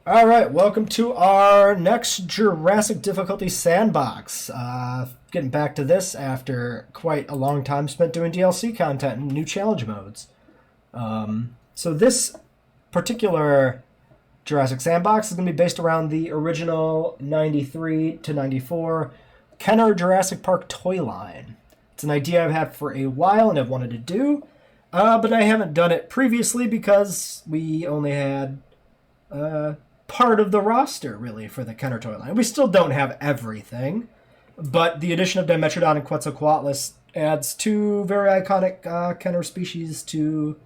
All right, welcome to our next Jurassic difficulty sandbox. Getting back to this after quite a long time spent doing DLC content and new challenge modes. So this particular Jurassic sandbox is going to be based around the original 93 to 94 Kenner Jurassic Park toy line. It's an idea I've had for a while and I've wanted to do, but I haven't done it previously because we only had part of the roster, really, for the Kenner toy line. We still don't have everything, but the addition of Dimetrodon and Quetzalcoatlus adds two very iconic Kenner species to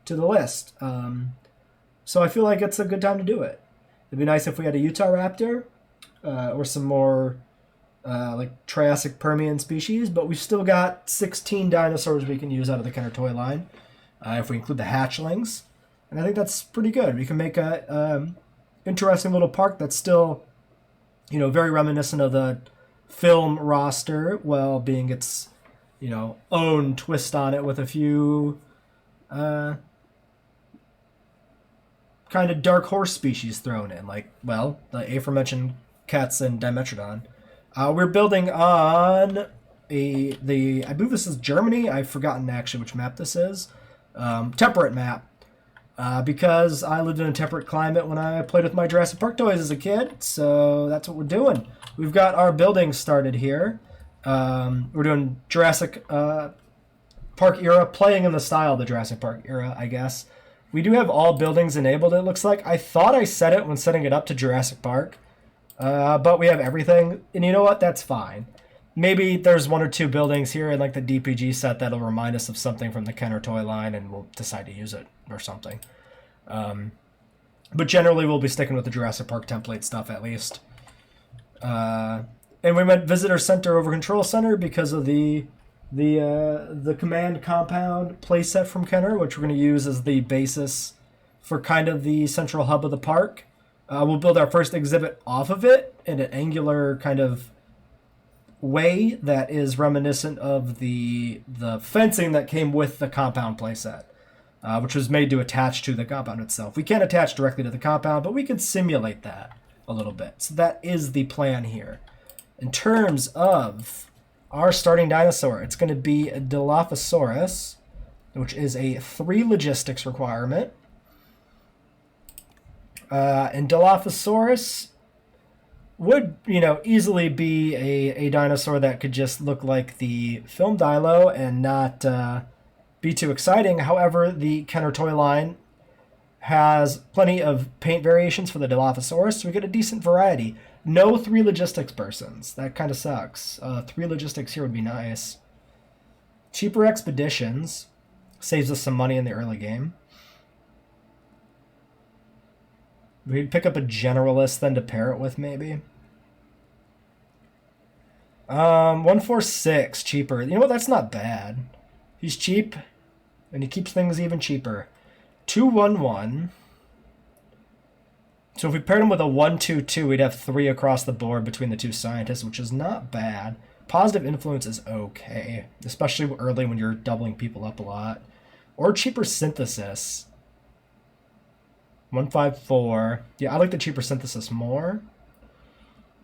the list. So I feel like it's a good time to do it. It'd be nice if we had a Utah Raptor or some more like Triassic Permian species, but we've still got 16 dinosaurs we can use out of the Kenner toy line if we include the hatchlings. And I think that's pretty good. We can make a interesting little park that's still, very reminiscent of the film roster, while being its, own twist on it with a few kind of dark horse species thrown in, like, well, the aforementioned cats and Dimetrodon. We're building on I believe this is Germany. I've forgotten actually which map this is. Temperate map. Because I lived in a temperate climate when I played with my Jurassic Park toys as a kid, so that's what we're doing. We've got our buildings started here. We're doing Jurassic Park era, playing in the style of the Jurassic Park era, I guess. We do have all buildings enabled, it looks like. I thought I set it when setting it up to Jurassic Park, but we have everything, and you know what? That's fine. Maybe there's one or two buildings here in like the DPG set that'll remind us of something from the Kenner toy line, and we'll decide to use it or something. But generally, we'll be sticking with the Jurassic Park template stuff at least. And we went visitor center over control center because of the command compound playset from Kenner, which we're going to use as the basis for kind of the central hub of the park. We'll build our first exhibit off of it in an angular kind of way that is reminiscent of the fencing that came with the compound playset, which was made to attach to the compound itself. We can't attach directly to the compound, but we can simulate that a little bit. So that is the plan here. In terms of our starting dinosaur, it's going to be a Dilophosaurus, which is a 3 logistics requirement. And Dilophosaurus would, easily be a dinosaur that could just look like the film Dilo and not be too exciting. However, the Kenner toy line has plenty of paint variations for the Dilophosaurus, so we get a decent variety. No 3 logistics persons. That kind of sucks. 3 logistics here would be nice. Cheaper expeditions saves us some money in the early game. We'd pick up a generalist then to pair it with, maybe. 146 cheaper. You know what? That's not bad. He's cheap, and he keeps things even cheaper. 211. So if we paired him with a 122, we'd have 3 across the board between the two scientists, which is not bad. Positive influence is okay, especially early when you're doubling people up a lot. Or cheaper synthesis. 154. Yeah, I like the cheaper synthesis more.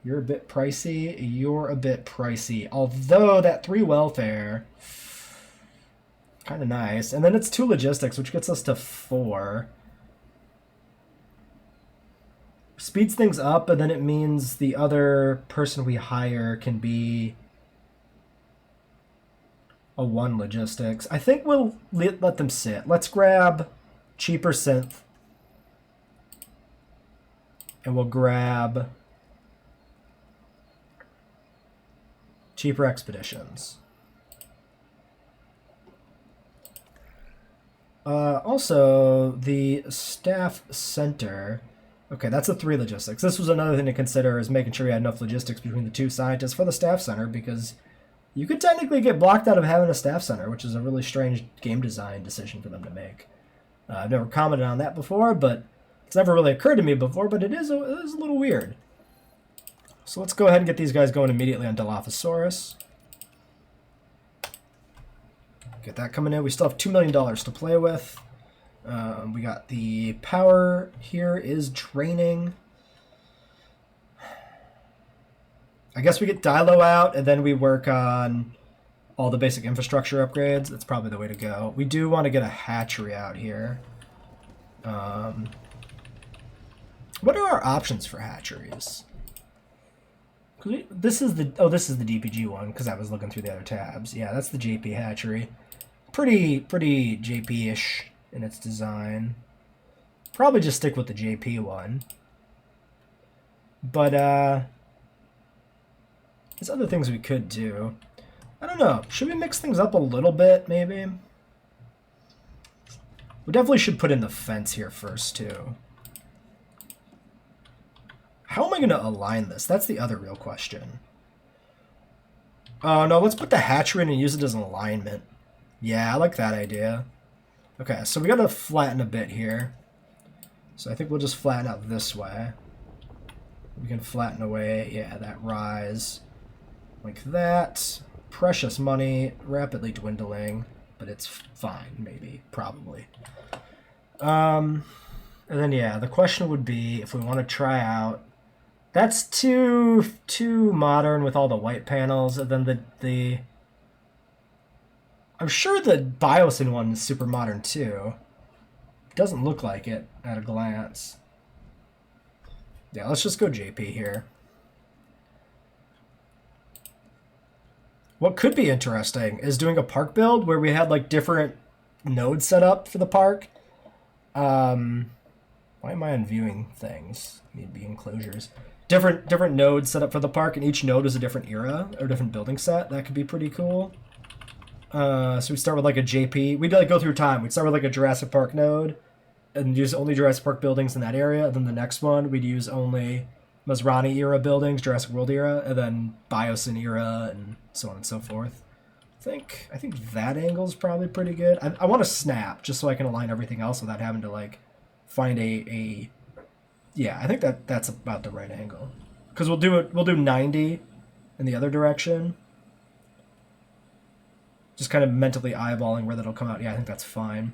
You're a bit pricey. You're a bit pricey. Although that 3 welfare, kind of nice. And then it's 2 logistics, which gets us to 4. Speeds things up, and then it means the other person we hire can be a 1 logistics. I think we'll let them sit. Let's grab cheaper synth. And we'll grab cheaper expeditions. Also, the staff center. Okay, that's a 3 logistics. This was another thing to consider, is making sure we had enough logistics between the 2 scientists for the staff center, because you could technically get blocked out of having a staff center, which is a really strange game design decision for them to make. I've never commented on that before, but it's never really occurred to me before, but it is a little weird. So let's go ahead and get these guys going immediately on Dilophosaurus. Get that coming in. We still have $2 million to play with. We got the power here is draining. I guess we get Dilo out, and then we work on all the basic infrastructure upgrades. That's probably the way to go. We do want to get a hatchery out here. What are our options for hatcheries? This is the DPG one because I was looking through the other tabs. Yeah, that's the JP hatchery. Pretty JP-ish in its design. Probably just stick with the JP one. But there's other things we could do. I don't know. Should we mix things up a little bit, maybe? We definitely should put in the fence here first, too. How am I going to align this? That's the other real question. Oh, no, let's put the hatchery in and use it as an alignment. Yeah, I like that idea. Okay, so we got to flatten a bit here. So I think we'll just flatten out this way. We can flatten away, yeah, that rise. Like that. Precious money, rapidly dwindling, but it's fine, maybe, probably. And then, yeah, the question would be if we want to try out. That's too modern with all the white panels, and then the I'm sure the Biosyn one is super modern too. It doesn't look like it at a glance. Yeah, let's just go JP here. What could be interesting is doing a park build where we had like different nodes set up for the park. Why am I unviewing things? Need to be enclosures. Different nodes set up for the park, and each node is a different era or different building set. That could be pretty cool. So we start with like a JP. We'd like go through time. We'd start with like a Jurassic Park node and use only Jurassic Park buildings in that area. And then the next one we'd use only Masrani era buildings, Jurassic World era, and then Biosyn era, and so on and so forth. I think that angle is probably pretty good. I want to snap just so I can align everything else without having to like find a yeah, I think that's about the right angle. Because we'll do 90 in the other direction. Just kind of mentally eyeballing where that'll come out. Yeah, I think that's fine.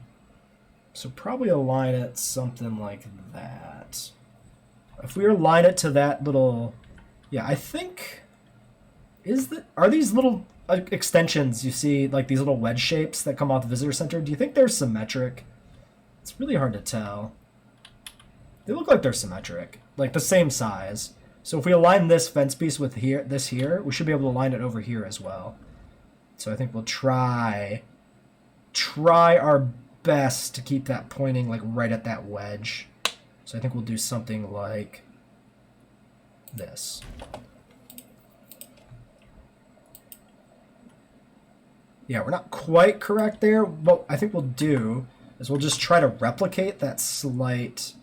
So probably align it something like that. If we align it to that little, yeah, I think are these little extensions you see, like these little wedge shapes that come off the visitor center? Do you think they're symmetric? It's really hard to tell. They look like they're symmetric, like the same size. So if we align this fence piece with this here, we should be able to align it over here as well. So I think we'll try our best to keep that pointing like right at that wedge. So I think we'll do something like this. Yeah, we're not quite correct there. What I think we'll do is we'll just try to replicate that slight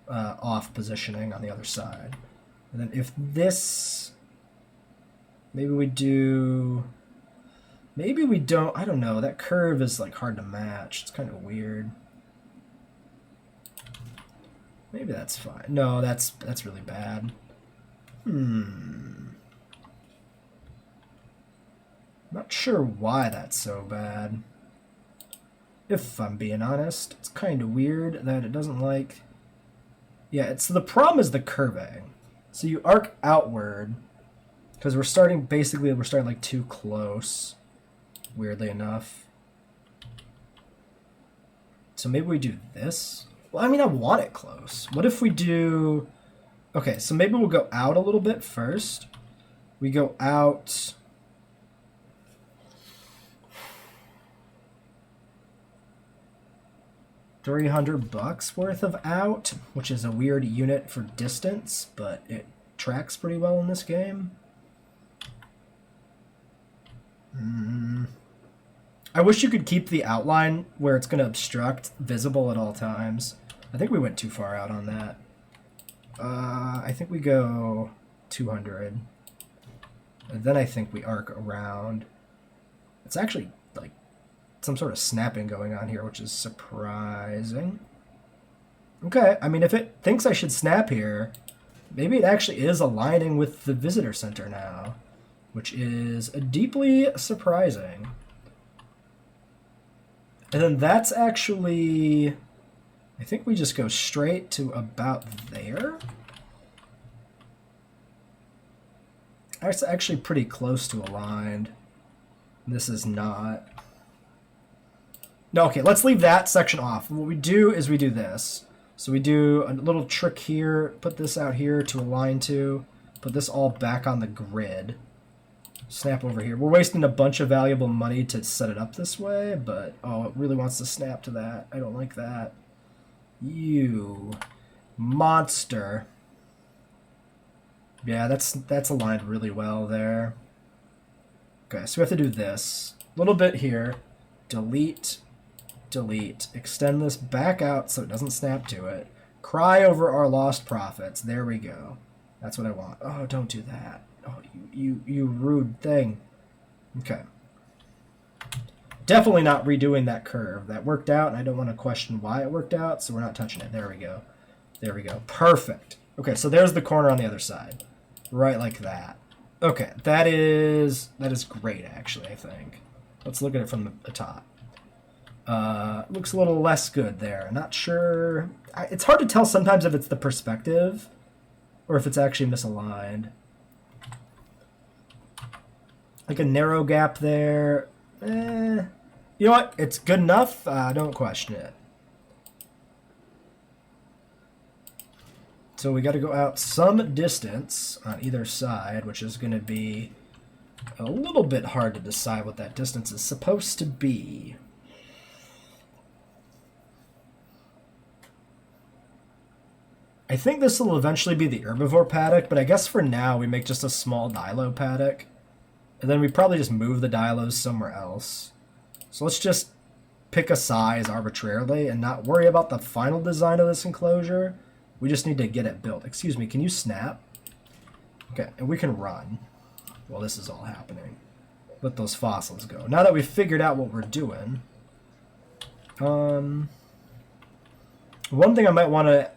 off positioning on the other side. And then if this, maybe we don't, I don't know, that curve is like hard to match. It's kind of weird. Maybe that's fine. No, that's really bad. Not sure why that's so bad. If I'm being honest, it's kind of weird that it doesn't like. Yeah, the problem is the curving. So you arc outward because we're starting like too close. Weirdly enough. So maybe we do this. Well, I mean, I want it close. What if we do... Okay, so maybe we'll go out a little bit first. We go out... $300 worth of out, which is a weird unit for distance, but it tracks pretty well in this game. I wish you could keep the outline where it's going to obstruct visible at all times. I think we went too far out on that. I think we go 200. And then I think we arc around. It's actually like some sort of snapping going on here, which is surprising. Okay, I mean, if it thinks I should snap here, maybe it actually is aligning with the visitor center now, which is deeply surprising. And then that's actually, I think we just go straight to about there. That's actually pretty close to aligned. This is not. No, okay, let's leave that section off. What we do is we do this. So we do a little trick here, put this out here to align to, put this all back on the grid. Snap over here. We're wasting a bunch of valuable money to set it up this way, but oh, it really wants to snap to that. I don't like that. You monster. Yeah, that's aligned really well there. Okay, so we have to do this. A little bit here. Delete, delete. Extend this back out so it doesn't snap to it. Cry over our lost profits. There we go. That's what I want. Oh, don't do that. Oh, you rude thing. Okay. Definitely not redoing that curve. That worked out, and I don't want to question why it worked out, so we're not touching it. There we go. There we go. Perfect. Okay, so there's the corner on the other side. Right like that. Okay, that is great, actually, I think. Let's look at it from the top. Looks a little less good there. Not sure. It's hard to tell sometimes if it's the perspective or if it's actually misaligned. Like a narrow gap there. You know what? It's good enough. Don't question it. So we got to go out some distance on either side, which is going to be a little bit hard to decide what that distance is supposed to be. I think this will eventually be the herbivore paddock, but I guess for now we make just a small dilo paddock. And then we probably just move the dilos somewhere else. So let's just pick a size arbitrarily and not worry about the final design of this enclosure. We just need to get it built. Excuse me, can you snap? Okay, and we can run while this is all happening. Let those fossils go. Now that we've figured out what we're doing, one thing I might want to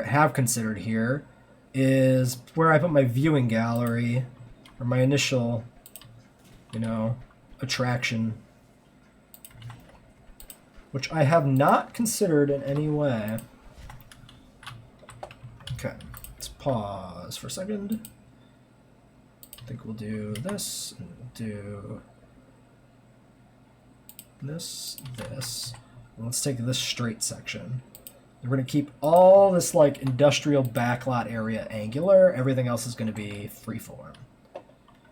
have considered here is where I put my viewing gallery, or my initial, attraction, which I have not considered in any way. Okay, let's pause for a second. I think we'll do this, and we'll do this. And let's take this straight section. We're going to keep all this like industrial backlot area angular. Everything else is going to be freeform.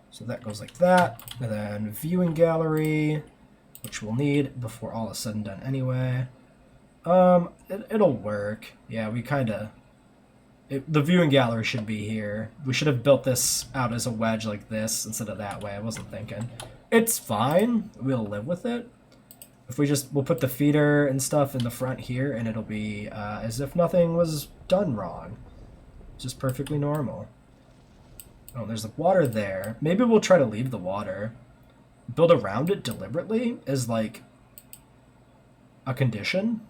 So that goes like that. And then viewing gallery, which we'll need before all is said and done anyway. It'll work. Yeah, we kind of... the viewing gallery should be here. We should have built this out as a wedge like this instead of that way. I wasn't thinking. It's fine. We'll live with it. If we'll put the feeder and stuff in the front here, and it'll be as if nothing was done wrong. Just perfectly normal. Oh, there's the water there. Maybe we'll try to leave the water. Build around it deliberately as like a condition.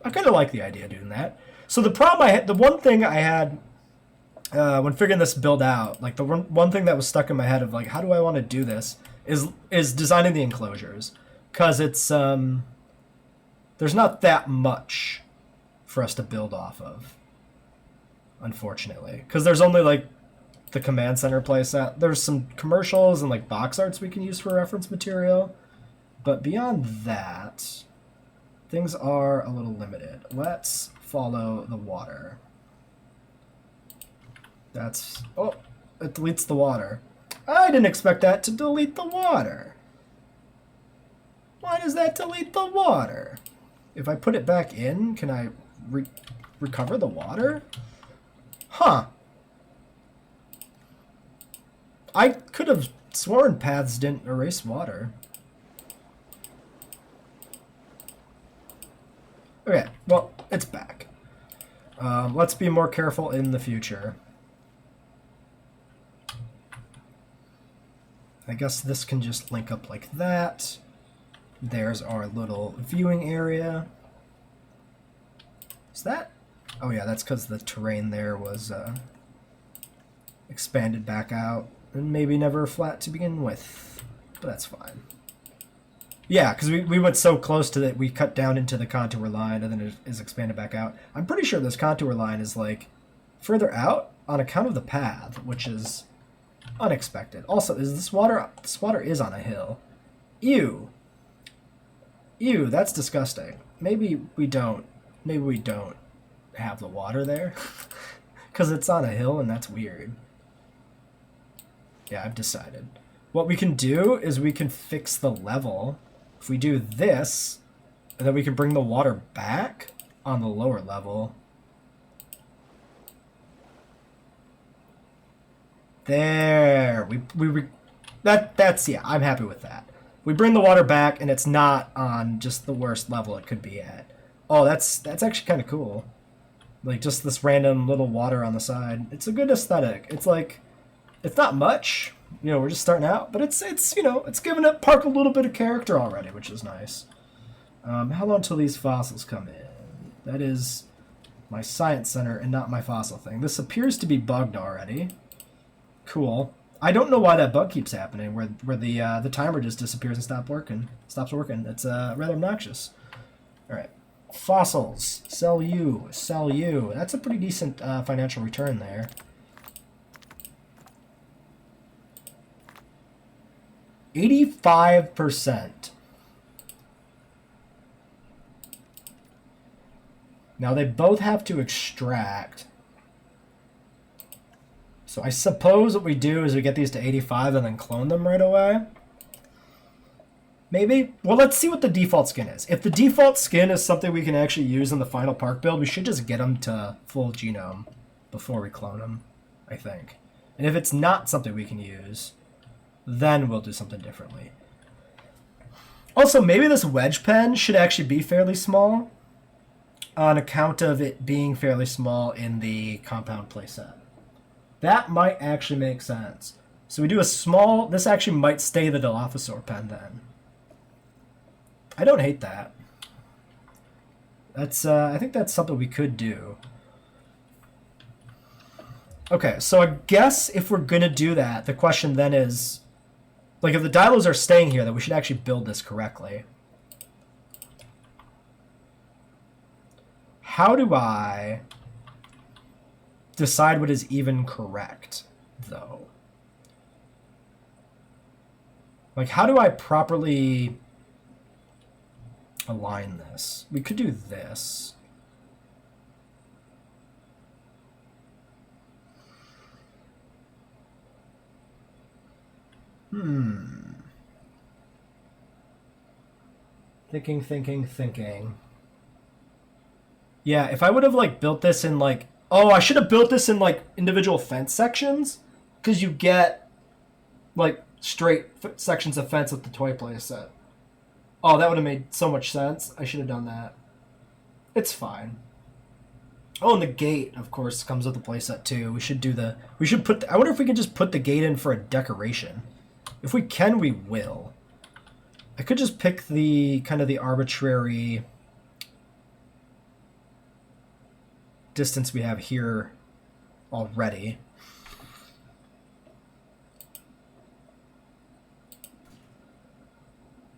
I kind of like the idea of doing that. So the one thing I had when figuring this build out, like the one thing that was stuck in my head of like, how do I want to do this, is designing the enclosures, because it's there's not that much for us to build off of, unfortunately, because there's only like the command center playset. There's some commercials and like box arts we can use for reference material, but beyond that, things are a little limited. Let's follow the water. Oh, it deletes the water. I didn't expect that to delete the water. Why does that delete the water? If I put it back in, can I recover the water? Huh. I could have sworn paths didn't erase water. Okay, well, it's back. Let's be more careful in the future. I guess this can just link up like that. There's our little viewing area. Is that? Oh yeah, that's because the terrain there was expanded back out and maybe never flat to begin with. But that's fine. Yeah, because we went so close to that, we cut down into the contour line and then it is expanded back out. I'm pretty sure this contour line is like further out. on account of the path, which is unexpected. Also, is this water is on a hill. Ew. Ew, that's disgusting. Maybe we don't have the water there. Because it's on a hill and that's weird. Yeah, I've decided. What we can do is we can fix the level. If we do this, and then we can bring the water back on the lower level. There. That's yeah, I'm happy with that. We bring the water back and it's not on just the worst level it could be at. Oh, that's actually kind of cool. Like just this random little water on the side. It's a good aesthetic. It's like, it's not much. You know, we're just starting out, but it's you know, it's giving it park a little bit of character already, which is nice. How long till these fossils come in? That is my science center and not my fossil thing. This appears to be bugged already. Cool. I don't know why that bug keeps happening, where the timer just disappears and stops working. It's rather obnoxious. All right. Fossils. Sell you. Sell you. That's a pretty decent financial return there. $85%. Now they both have to extract. So I suppose what we do is we get these to 85 and then clone them right away. Maybe? Well, let's see what the default skin is. If the default skin is something we can actually use in the final park build, we should just get them to full genome before we clone them, I think. And if it's not something we can use, then we'll do something differently. Also, maybe this wedge pen should actually be fairly small on account of it being fairly small in the compound playset. That might actually make sense. So we do a small... This actually might stay the Dilophosaur pen then. I don't hate that. That's I think that's something we could do. Okay, so I guess if we're going to do that, the question then is... Like, if the Dilos are staying here, then we should actually build this correctly. How do I decide what is even correct, though? Like, how do I properly align this? We could do this. Thinking. Yeah, if I would have, like, built this in, like... Oh, I should have built this in, like, individual fence sections. Because you get, like, straight sections of fence with the toy playset. Oh, that would have made so much sense. I should have done that. It's fine. Oh, and the gate, of course, comes with the playset, too. We should do the... We should put... I wonder if we can just put the gate in for a decoration. If we can, we will. I could just pick the kind of the arbitrary distance we have here already.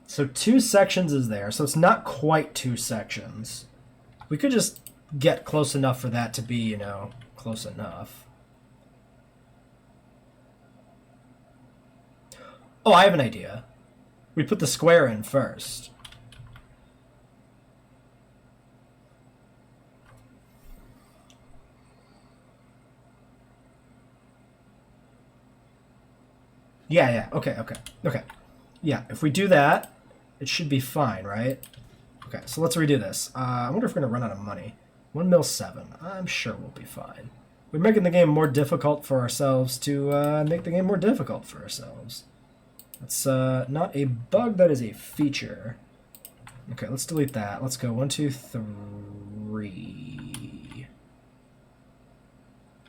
So 2 sections is there, so it's not quite 2 sections. We could just get close enough for that to be, you know, close enough. Oh, I have an idea. We put the square in first. Yeah, okay. Yeah, if we do that, it should be fine, right? Okay, so let's redo this. I wonder if we're going to run out of money. 1.7 mil. I'm sure we'll be fine. We're making the game more difficult for ourselves to make the game more difficult for ourselves. That's not a bug, that is a feature. Okay, let's delete that. Let's go 1, 2, 3.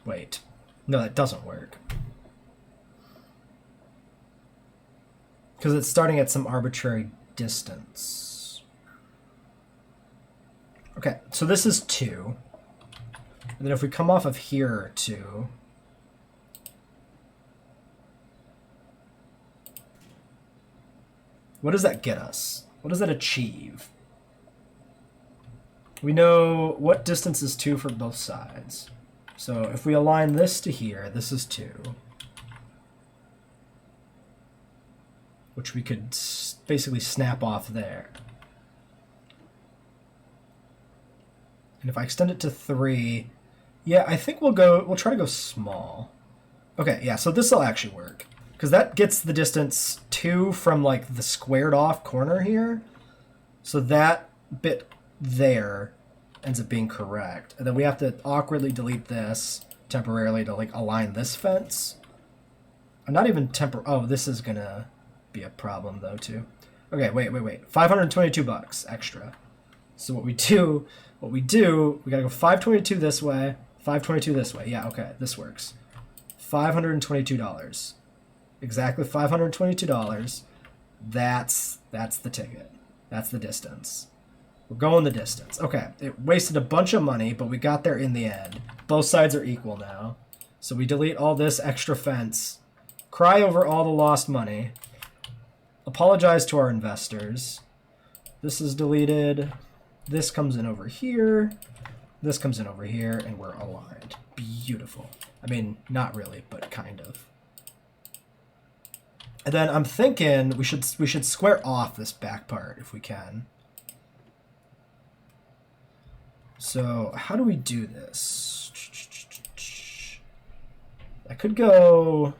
Wait. No, that doesn't work. Because it's starting at some arbitrary distance. Okay, so this is 2. And then if we come off of here, 2. What does that get us? What does that achieve? We know what distance is 2 for both sides. So if we align this to here, this is 2. Which we could basically snap off there. And if I extend it to 3, yeah, I think we'll try to go small. Okay, yeah, so this will actually work. Because that gets the distance 2 from like the squared off corner here. So that bit there ends up being correct. And then we have to awkwardly delete this temporarily to like align this fence. Not even oh, this is gonna be a problem though too. Okay, wait. $522 extra. So what we do, we gotta go 522 this way, 522 this way. Yeah, okay, this works. $522. Exactly $522. That's the ticket. That's the distance. We're going the distance. Okay, it wasted a bunch of money, but we got there in the end. Both sides are equal now. So we delete all this extra fence. Cry over all the lost money. Apologize to our investors. This is deleted. This comes in over here. This comes in over here, and we're aligned. Beautiful. I mean, not really, but kind of. And then I'm thinking we should square off this back part if we can. So how do we do this? I could go...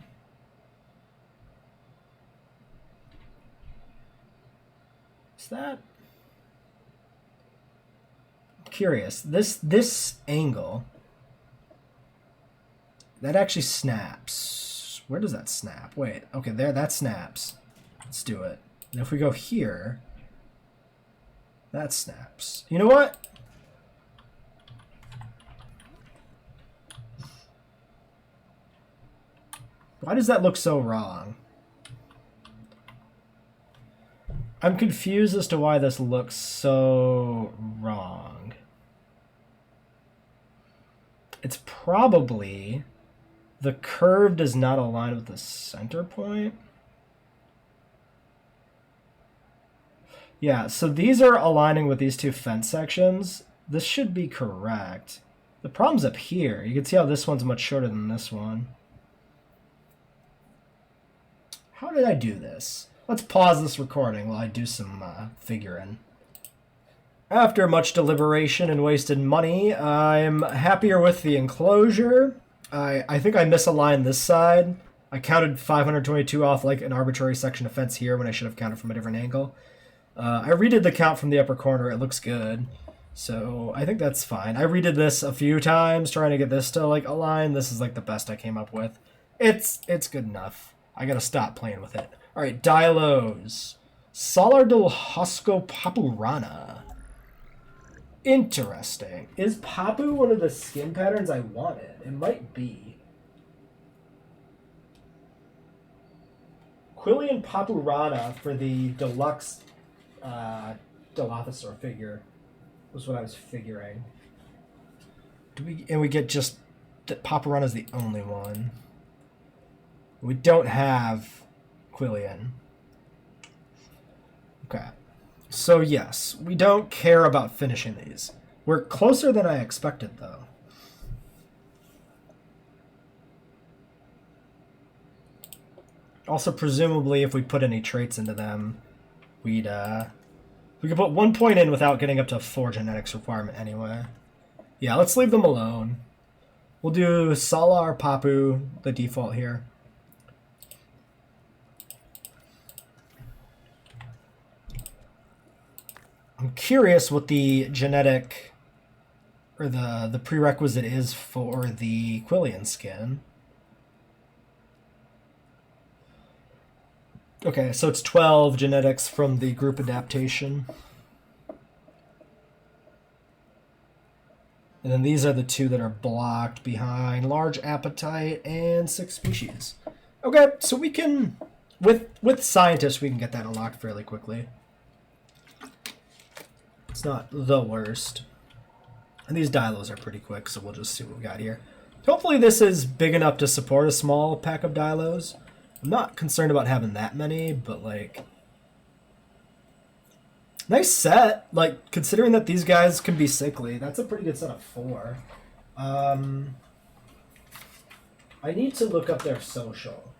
Is that... I'm curious. This angle, that actually snaps. Where does that snap? Wait, okay, there, that snaps. Let's do it. And if we go here, that snaps. You know what? Why does that look so wrong? I'm confused as to why this looks so wrong. It's probably the curve does not align with the center point. Yeah, so these are aligning with these two fence sections. This should be correct. The problem's up here. You can see how this one's much shorter than this one. How did I do this? Let's pause this recording while I do some figuring. After much deliberation and wasted money, I'm happier with the enclosure. I think I misaligned this side. I counted 522 off like an arbitrary section of fence here when I should have counted from a different angle. I redid the count from the upper corner. It looks good. So I think that's fine. I redid this a few times trying to get this to like align. This is like the best I came up with. It's good enough. I gotta stop playing with it. All right, Dilos. Salar del Hosco Papurana. Interesting. Is Papu one of the skin patterns I wanted? It might be. Quillian Papurana for the deluxe Dilophosaur figure was what I was figuring. And we get just that Papurana's the only one. We don't have Quillian. Okay. So yes, we don't care about finishing these. We're closer than I expected, though. Also, presumably, if we put any traits into them, we could put 1 point in without getting up to a 4 genetics requirement anyway. Yeah, let's leave them alone. We'll do Salar Papu, the default here. I'm curious what the genetic or the prerequisite is for the Quillian skin. Okay, so it's 12 genetics from the group adaptation. And then these are the 2 that are blocked behind large appetite and 6 species. Okay, so we can, with scientists, we can get that unlocked fairly quickly. It's not the worst. And these Dilos are pretty quick, so we'll just see what we got here. Hopefully this is big enough to support a small pack of Dilos. I'm not concerned about having that many, but like... Nice set. Like, considering that these guys can be sickly, that's a pretty good set of 4. I need to look up their social.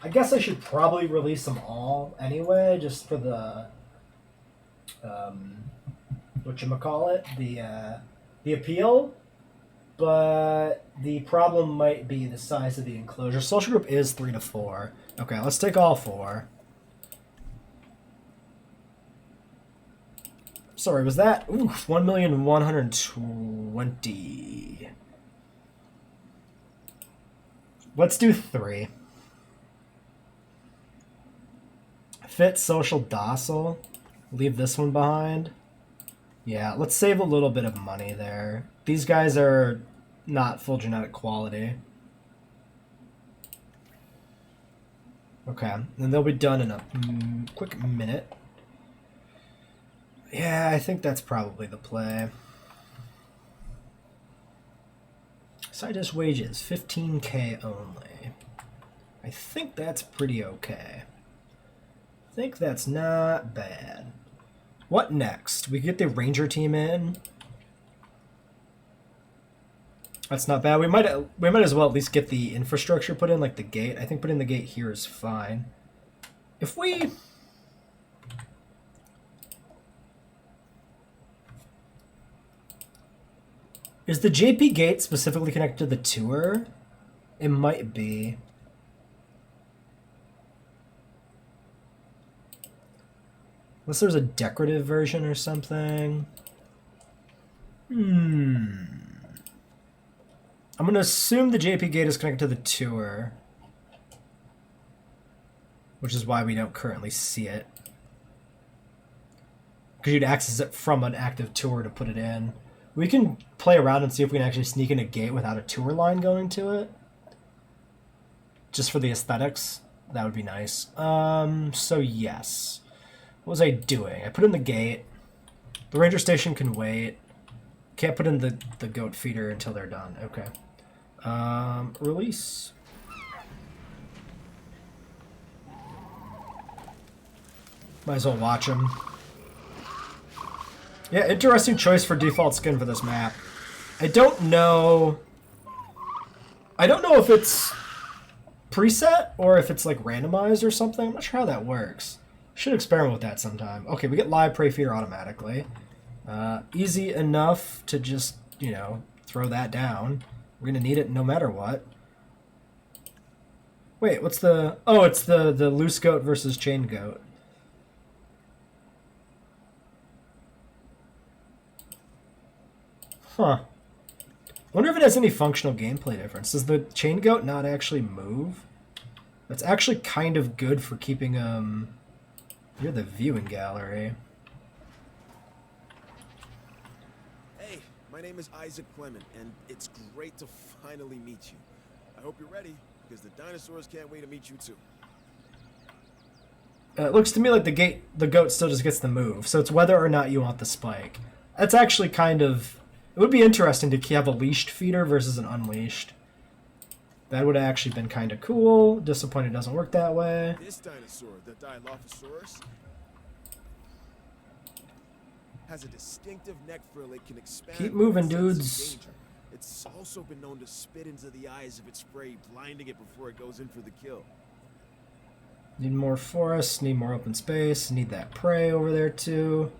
I guess I should probably release them all anyway, just for the whatchamacallit, the appeal. But the problem might be the size of the enclosure. Social group is 3 to 4. Okay, let's take all 4. Sorry, was that? Ooh, 1,120,000. Let's do 3. Fit, social, docile. Leave this one behind. Yeah, let's save a little bit of money there. These guys are not full genetic quality. Okay, and they'll be done in a quick minute. Yeah, I think that's probably the play. Scientist wages, 15K only. I think that's pretty okay. I think that's not bad. What next? We get the ranger team in. That's not bad. We might as well at least get the infrastructure put in, like the gate. I think putting the gate here is fine. If we... Is the JP gate specifically connected to the tour? It might be. Unless there's a decorative version or something. I'm going to assume the JP gate is connected to the tour. Which is why we don't currently see it. Because you'd access it from an active tour to put it in. We can play around and see if we can actually sneak in a gate without a tour line going to it. Just for the aesthetics. That would be nice. So yes. What was I doing? I put in the gate. The ranger station can wait. Can't put in the goat feeder until they're done. Okay. Release. Might as well watch them. Yeah, interesting choice for default skin for this map. I don't know if it's preset or if it's like randomized or something. I'm not sure how that works. Should experiment with that sometime. Okay, we get live prey feeder automatically. Easy enough to just, you know, throw that down. We're gonna need it no matter what. Wait, what's the... Oh, it's the loose goat versus chain goat. Huh. Wonder if it has any functional gameplay difference. Does the chain goat not actually move? That's actually kind of good for keeping near the viewing gallery. Hey, my name is Isaac Clement, and it's great to finally meet you. I hope you're ready, because the dinosaurs can't wait to meet you too. It looks to me like the goat still just gets the move, so it's whether or not you want the spike. That's actually kind of... It would be interesting to have a leashed feeder versus an unleashed. That would have actually been kind of cool. Disappointed it doesn't work that way. This dinosaur, the Dilophosaurus, has a distinctive neck frill it can expand. Keep moving, with a sense of dudes. danger. It's also been known to spit into the eyes of its prey, blinding it before it goes in for the kill. Need more forest, need more open space, need that prey over there too.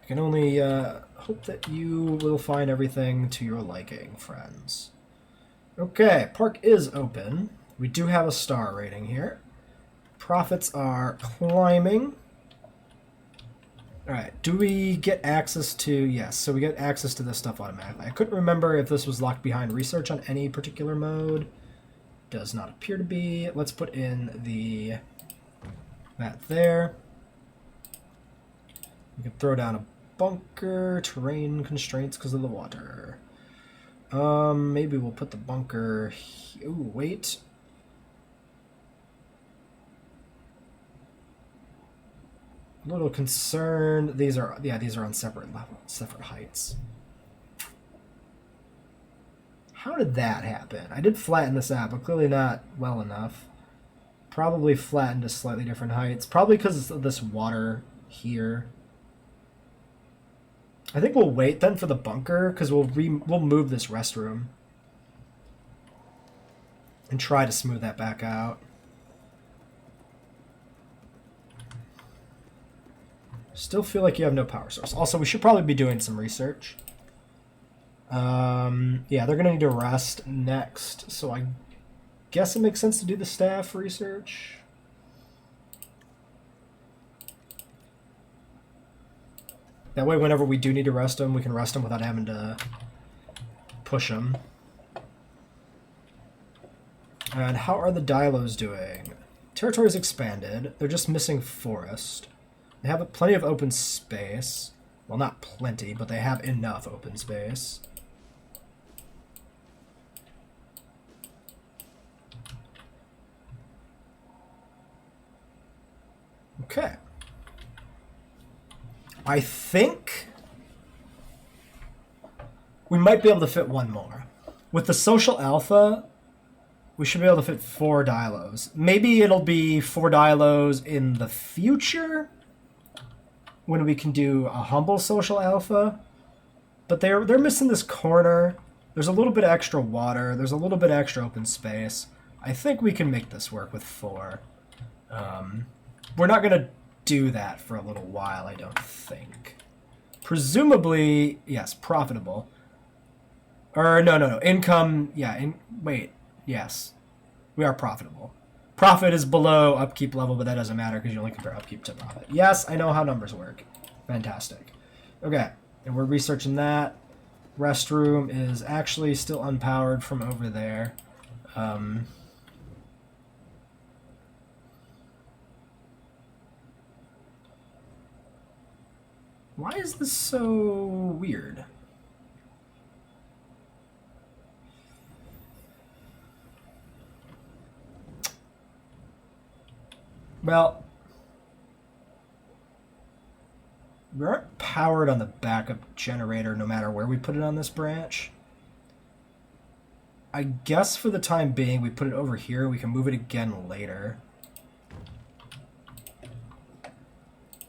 I can only hope that you will find everything to your liking, friends. Okay, park is open. We do have a star rating here. Profits are climbing. Alright, do we get access to... Yes, so we get access to this stuff automatically. I couldn't remember if this was locked behind research on any particular mode. Does not appear to be. Let's put in that there. We can throw down a bunker, terrain constraints because of the water. Maybe we'll put the bunker... Ooh, wait. A little concerned. These are on separate levels, separate heights. How did that happen? I did flatten this out, but clearly not well enough. Probably flattened to slightly different heights. Probably because of this water here. I think we'll wait then for the bunker because we'll move this restroom and try to smooth that back out. Still feel like you have no power source. Also, we should probably be doing some research. Yeah, they're gonna need to rest next, so I guess it makes sense to do the staff research. That way, whenever we do need to rest them, we can rest them without having to push them. And how are the Dilos doing? Territory's expanded. They're just missing forest. They have plenty of open space. Well, not plenty, but they have enough open space. Okay. I think we might be able to fit one more. With the social alpha, we should be able to fit 4 Dilos. Maybe it'll be 4 Dilos in the future when we can do a humble social alpha. But they're missing this corner. There's a little bit of extra water. There's a little bit of extra open space. I think we can make this work with 4. We're not going to do that for a little while, I don't think. Presumably, yes, profitable. Or, no. Income, yeah, wait, yes. We are profitable. Profit is below upkeep level, but that doesn't matter because you only compare upkeep to profit. Yes, I know how numbers work. Fantastic. Okay, and we're researching that. Restroom is actually still unpowered from over there. Why is this so weird? Well, we aren't powered on the backup generator no matter where we put it on this branch. I guess for the time being, we put it over here. We can move it again later.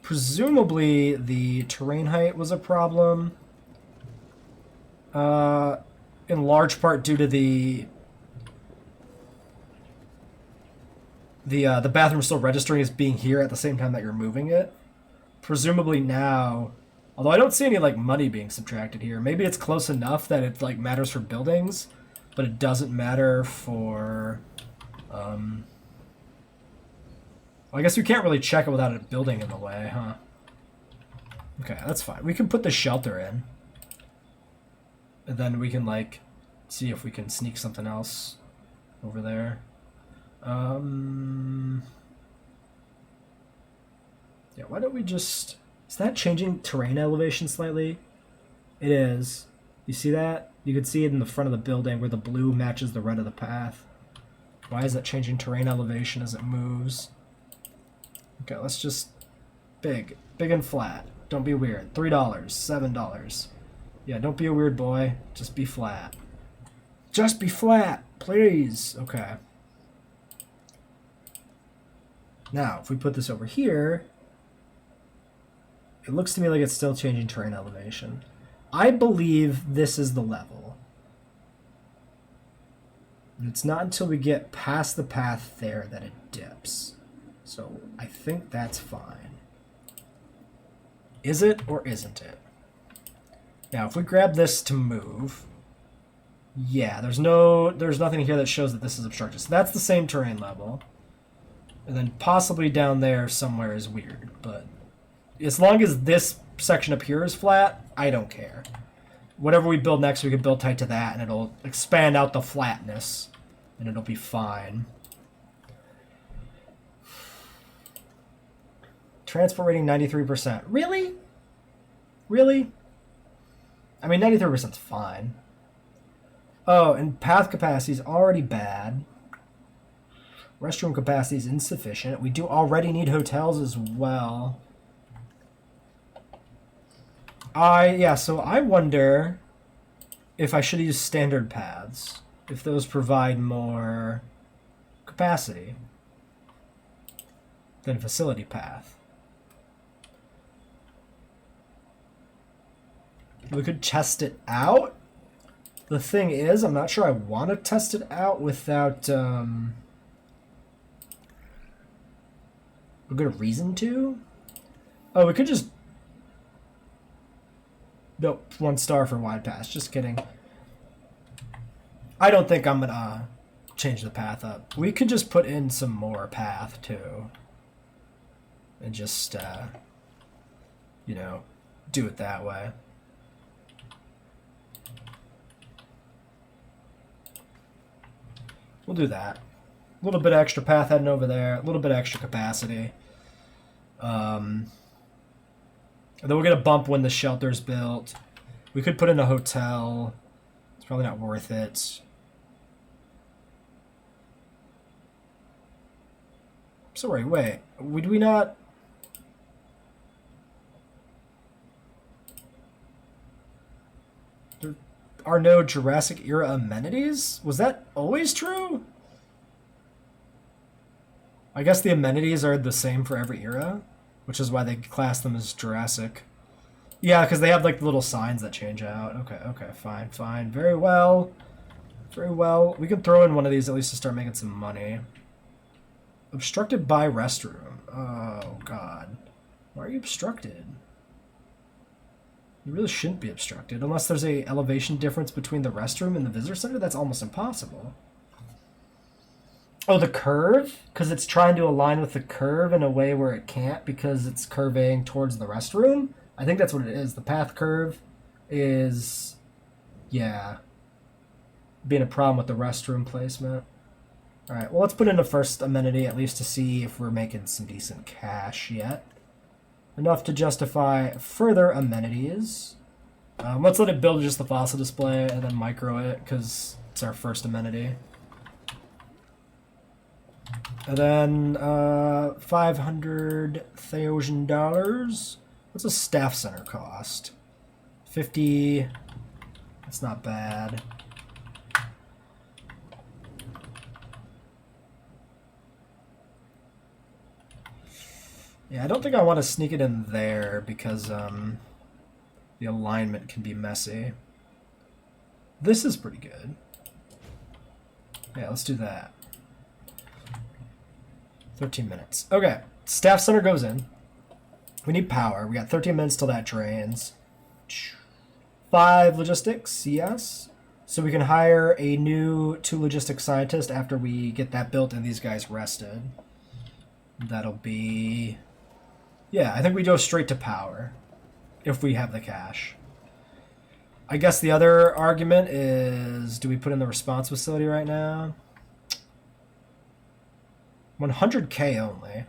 Presumably, the terrain height was a problem. In large part due to the bathroom still registering as being here at the same time that you're moving it. Presumably now, although I don't see any like money being subtracted here. Maybe it's close enough that it like matters for buildings, but it doesn't matter for. Well, I guess we can't really check it without a building in the way, huh? Okay, that's fine. We can put the shelter in. And then we can, like, see if we can sneak something else over there. Yeah, why don't we just... Is that changing terrain elevation slightly? It is. You see that? You can see it in the front of the building where the blue matches the red of the path. Why is that changing terrain elevation as it moves? Okay, let's just... Big and flat. Don't be weird. $3, $7. Yeah, don't be a weird boy. Just be flat. Just be flat, please. Okay. Now, if we put this over here, it looks to me like it's still changing terrain elevation. I believe this is the level. And it's not until we get past the path there that it dips. So I think that's fine. Is it or isn't it? Now, if we grab this to move, yeah, there's nothing here that shows that this is obstructed. So that's the same terrain level. And then possibly down there somewhere is weird. But as long as this section up here is flat, I don't care. Whatever we build next, we can build tight to that, and it'll expand out the flatness. And it'll be fine. Transport rating 93%. Really? Really? I mean, 93% is fine. Oh, and path capacity is already bad. Restroom capacity is insufficient. We do already need hotels as well. Yeah, so I wonder if I should use standard paths. If those provide more capacity than facility path. We could test it out. The thing is, I'm not sure I want to test it out without a good reason to. Oh, we could just... Nope, 1 star for wide pass. Just kidding. I don't think I'm going to change the path up. We could just put in some more path, too. And just, you know, do it that way. We'll do that. A little bit of extra path heading over there. A little bit of extra capacity. And then we'll get a bump when the shelter's built. We could put in a hotel. It's probably not worth it. Sorry, wait. Would we not... There are no Jurassic era amenities? Was that always true? I guess the amenities are the same for every era, which is why they class them as Jurassic. Yeah, because they have like little signs that change out. Okay, fine. Very well. We can throw in one of these at least to start making some money. Obstructed by restroom. Oh, God. Why are you obstructed? You really shouldn't be obstructed. Unless there's a elevation difference between the restroom and the visitor center, that's almost impossible. Oh, the curve? Because it's trying to align with the curve in a way where it can't because it's curving towards the restroom? I think that's what it is. The path curve is, yeah, being a problem with the restroom placement. All right, well, let's put in the first amenity at least to see if we're making some decent cash yet. Enough to justify further amenities. Let's let it build just the fossil display and then micro it because it's our first amenity. And then $500,000. What's a staff center cost? 50. That's not bad. Yeah, I don't think I want to sneak it in there because the alignment can be messy. This is pretty good. Yeah, let's do that. 13 minutes. Okay, staff center goes in. We need power. We got 13 minutes till that drains. 5 logistics, yes. So we can hire a new 2 logistics scientists after we get that built and these guys rested. That'll be... Yeah, I think we go straight to power if we have the cash. I guess the other argument is, do we put in the response facility right now? 100K only.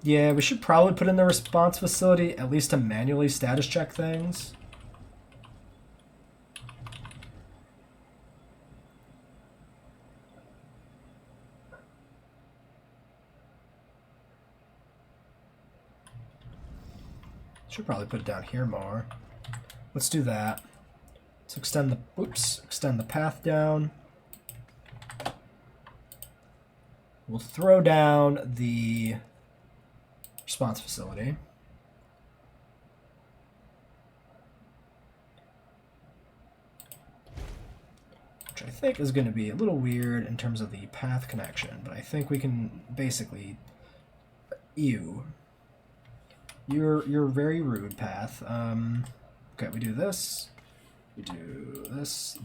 Yeah, we should probably put in the response facility at least to manually status check things. Should probably put it down here more. Let's do that. Let's extend the path down. We'll throw down the response facility. Which I think is going to be a little weird in terms of the path connection, but I think we can basically... Ew. You're very rude, path. Okay, we do this. We do this,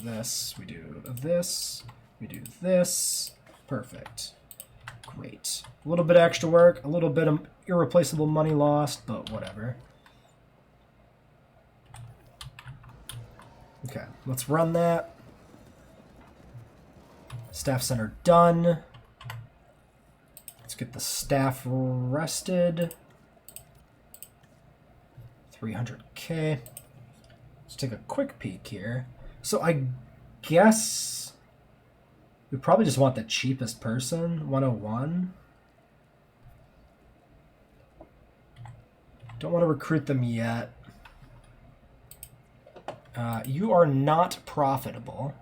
we do this, we do this. Perfect. Great. A little bit of extra work, a little bit of irreplaceable money lost, but whatever. Okay, let's run that. Staff center done. Let's get the staff rested. 300K. Let's take a quick peek here. So I guess we probably just want the cheapest person, 101. Don't want to recruit them yet. You are not profitable.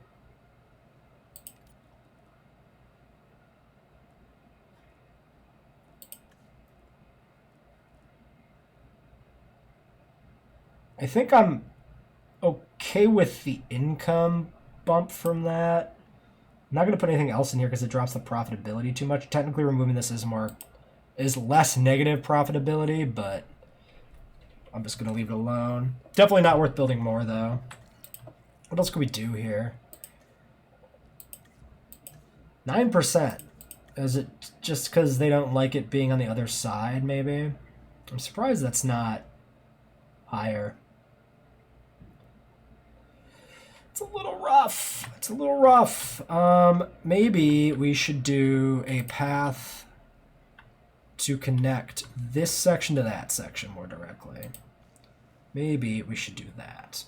I think I'm okay with the income bump from that. I'm not going to put anything else in here because it drops the profitability too much. Technically, removing this is less negative profitability, but I'm just going to leave it alone. Definitely not worth building more, though. What else can we do here? 9%. Is it just because they don't like it being on the other side, maybe? I'm surprised that's not higher. It's a little rough. It's a little rough. Maybe we should do a path to connect this section to that section more directly. Maybe we should do that.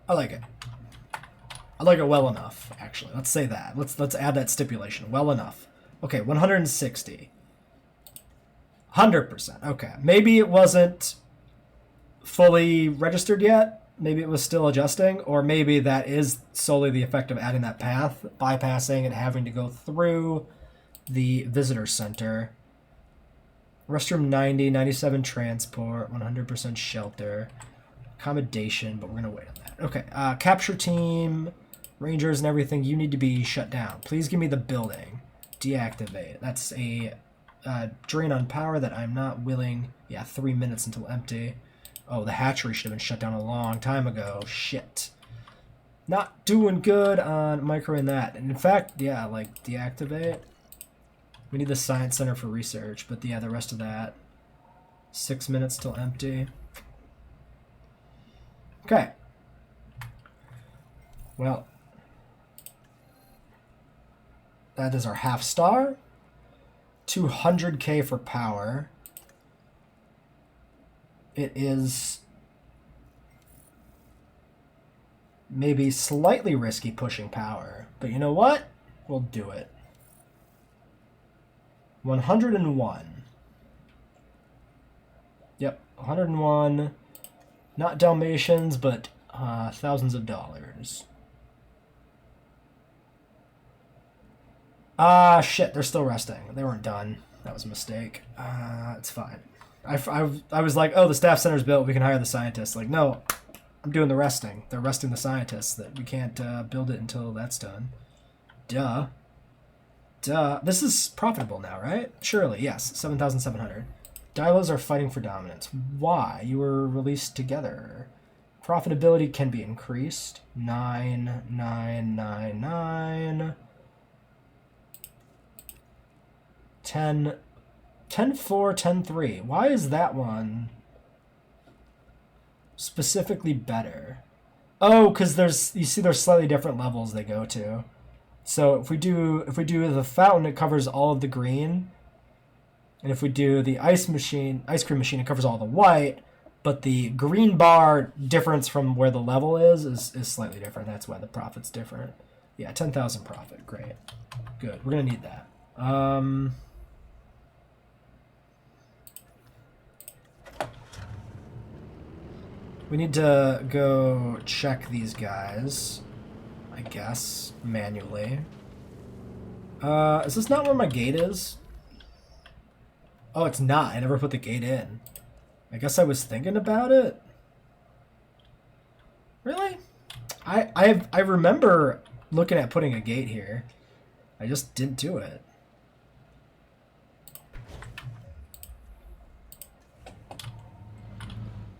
I like it. I like it well enough, actually. Let's say that. Let's add that stipulation. Well enough. Okay, 160. 100%. Okay. Maybe it wasn't fully registered yet. Maybe it was still adjusting. Or maybe that is solely the effect of adding that path, bypassing and having to go through the visitor center. Restroom 90, 97 transport, 100% shelter. Accommodation, but we're going to wait on that. Okay, capture team, rangers and everything, you need to be shut down. Please give me the building. Deactivate. That's a drain on power that I'm not willing. Yeah, 3 minutes until empty. Oh, the hatchery should have been shut down a long time ago. Shit. Not doing good on micro in that. And in fact, yeah, like deactivate. We need the science center for research, but yeah, the rest of that. 6 minutes till empty. Okay. Well, that is our half star. 200k for power. It is maybe slightly risky pushing power, but you know what? We'll do it. 101. Yep, 101. Not Dalmatians, but thousands of dollars. Shit, they're still resting. They weren't done. That was a mistake. It's fine. I was like, oh, the staff center's built. We can hire the scientists. Like, no, I'm doing the resting. They're resting the scientists. That we can't build it until that's done. Duh. This is profitable now, right? Surely, yes. 7,700. Dilos are fighting for dominance. Why? You were released together. Profitability can be increased. 9,999. 10, 10-4, 10-3. Why is that one specifically better? Oh, because you see there's slightly different levels they go to. So if we do the fountain, it covers all of the green. And if we do the ice cream machine, it covers all the white, but the green bar difference from where the level is slightly different. That's why the profit's different. Yeah, 10,000 profit. Great. Good. We're going to need that. We need to go check these guys, I guess, manually. Is this not where my gate is? Oh, it's not. I never put the gate in. I guess I was thinking about it. Really? I remember looking at putting a gate here. I just didn't do it.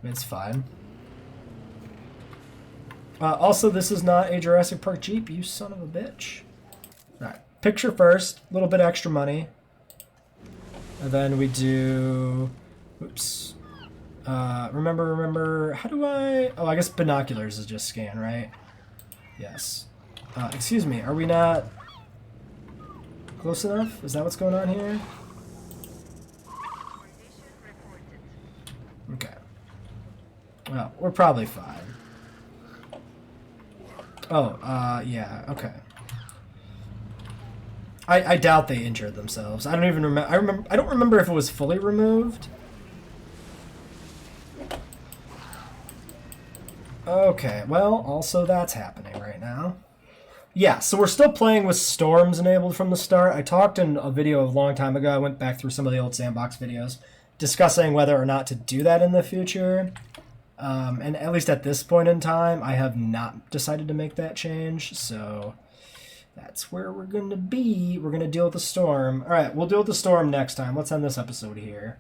It's fine. Also, this is not a Jurassic Park Jeep, you son of a bitch. Alright, picture first. A little bit extra money. And then we do... Oops. Remember, how do I... Oh, I guess binoculars is just scan, right? Yes. Excuse me, are we not close enough? Is that what's going on here? Okay. Well, we're probably fine. Oh, yeah, okay. I doubt they injured themselves. I don't even remember. I don't remember if it was fully removed. Okay, well, also that's happening right now. Yeah, so we're still playing with storms enabled from the start. I talked in a video a long time ago. I went back through some of the old sandbox videos discussing whether or not to do that in the future. And at least at this point in time, I have not decided to make that change. So that's where we're going to be. We're going to deal with the storm. All right, we'll deal with the storm next time. Let's end this episode here.